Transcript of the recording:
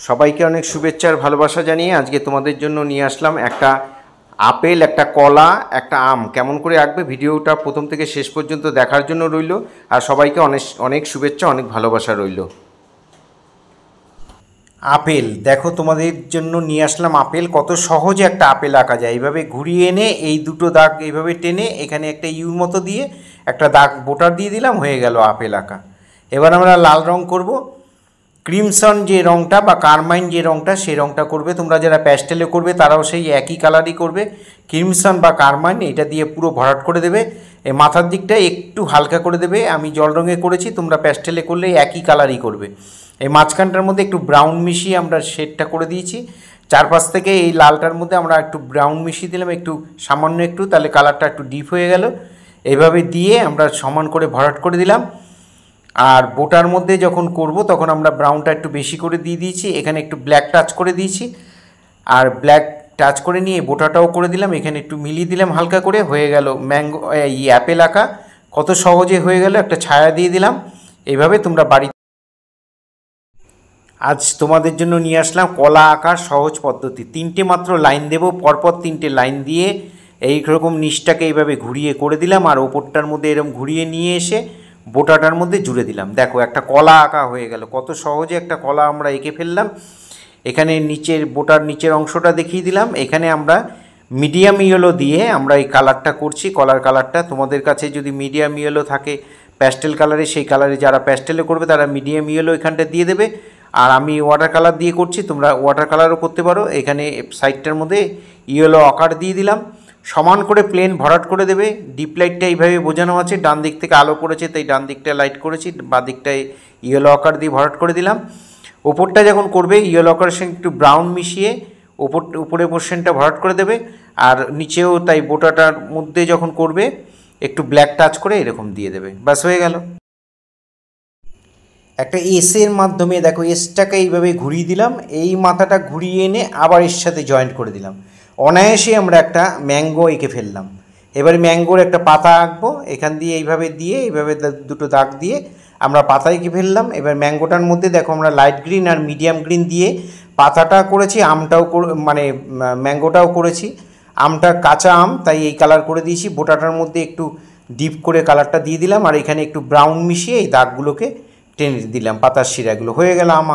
সবাইকে অনেক শুভেচ্ছা আর ভালোবাসা জানিয়ে আজকে তোমাদের জন্য নিয়ে আসলাম একটা আপেল, একটা কলা, একটা আম কেমন করে আঁকবে ভিডিওটা প্রথম থেকে শেষ পর্যন্ত দেখার জন্য রইল। আর সবাইকে অনেক অনেক শুভেচ্ছা, অনেক ভালোবাসা রইল। আপেল দেখো, তোমাদের জন্য নিয়ে আসলাম আপেল। কত সহজে একটা আপেল আঁকা যায়। এইভাবে ঘুরিয়ে এনে এই দুটো দাগ এইভাবে টেনে এখানে একটা ইউর মতো দিয়ে একটা দাগ বোটার দিয়ে দিলাম, হয়ে গেল আপেল আঁকা। এবার আমরা লাল রং করব। ক্রিমসন যে রঙটা বা কারমাইন যে রঙটা, সেই রঙটা করবে। তোমরা যারা প্যাস্টেলে করবে তারাও সেই একই কালারই করবে। ক্রিমসন বা কারমাইন এটা দিয়ে পুরো ভরাট করে দেবে। এই মাথার দিকটা একটু হালকা করে দেবে। আমি জল রঙে করেছি, তোমরা প্যাস্টেলে করলে একই কালারই করবে। এই মাঝখানটার মধ্যে একটু ব্রাউন মিশিয়ে আমরা শেডটা করে দিয়েছি। চারপাশ থেকে এই লালটার মধ্যে আমরা একটু ব্রাউন মিশিয়ে দিলাম, একটু সামান্য একটু, তাহলে কালারটা একটু ডিপ হয়ে গেল। এইভাবে দিয়ে আমরা সমান করে ভরাট করে দিলাম। আর বোটার মধ্যে যখন করব তখন আমরা ব্রাউনটা একটু বেশি করে দিয়ে দিয়েছি, এখানে একটু ব্ল্যাক টাচ করে দিয়েছি। আর ব্ল্যাক টাচ করে নিয়ে বোটাটাও করে দিলাম, এখানে একটু মিলিয়ে দিলাম হালকা করে, হয়ে গেল ম্যাঙ্গো এই অ্যাপেল আঁকা। কত সহজে হয়ে গেল। একটা ছায়া দিয়ে দিলাম। এইভাবে তোমরা বাড়ি। আজ তোমাদের জন্য নিয়ে আসলাম কলা আঁকার সহজ পদ্ধতি। তিনটে মাত্র লাইন দেব, পরপর তিনটে লাইন দিয়ে এইরকম নিচটাকে এইভাবে ঘুরিয়ে করে দিলাম, আর ওপরটার মধ্যে এরকম ঘুরিয়ে নিয়ে এসে বোটাটার মধ্যে জুড়ে দিলাম। দেখো একটা কলা আঁকা হয়ে গেল। কত সহজে একটা কলা আমরা এঁকে ফেললাম। এখানে নিচের বোটার নিচের অংশটা দেখিয়ে দিলাম। এখানে আমরা মিডিয়াম ইয়েলো দিয়ে আমরা এই কালারটা করছি, কলার কালারটা। তোমাদের কাছে যদি মিডিয়াম ইয়েলো থাকে প্যাস্টেল কালারে, সেই কালারে যারা প্যাস্টেলে করবে তারা মিডিয়াম ইয়েলো এখানটা দিয়ে দেবে। আর আমি ওয়াটার কালার দিয়ে করছি, তোমরা ওয়াটার কালারও করতে পারো। এখানে সাইডটার মধ্যে ইয়েলো আকার দিয়ে দিলাম। সমান করে প্লেন ভরাট করে দেবে। ডিপ লাইটটা এইভাবে বোঝানো আছে, ডান দিক থেকে আলো পড়েছে তাই ডান দিকটা লাইট করেছি, বাঁ দিকটায় ইয়েলো আকার দিয়ে ভরাট করে দিলাম। ওপরটা যখন করবে ইয়েলো আকারের সঙ্গে একটু ব্রাউন মিশিয়ে উপরে পোর্শনটা ভরাট করে দেবে। আর নিচেও তাই বোটাটার মধ্যে যখন করবে একটু ব্ল্যাক টাচ করে এরকম দিয়ে দেবে, ব্যাস হয়ে গেল। একটা এসের মাধ্যমে দেখো এসটাকে এইভাবে ঘুরিয়ে দিলাম, এই মাথাটা ঘুরিয়ে এনে আবার এর সাথে জয়েন্ট করে দিলাম। অনায়াসে আমরা একটা ম্যাঙ্গো এঁকে ফেললাম। এবারে ম্যাঙ্গোর একটা পাতা আঁকবো, এখান দিয়ে এইভাবে দিয়ে এইভাবে দুটো দাগ দিয়ে আমরা পাতা এঁকে ফেললাম। এবার ম্যাঙ্গোটার মধ্যে দেখো আমরা লাইট গ্রিন আর মিডিয়াম গ্রিন দিয়ে পাতাটা করেছি, আমটাও মানে ম্যাঙ্গোটাও করেছি। আমটা কাঁচা আম তাই এই কালার করে দিয়েছি। বোটাটার মধ্যে একটু ডিপ করে কালারটা দিয়ে দিলাম, আর এখানে একটু ব্রাউন মিশিয়ে এই দাগগুলোকে টেনে দিলাম, পাতার শিরাগুলো। হয়ে গেল আম।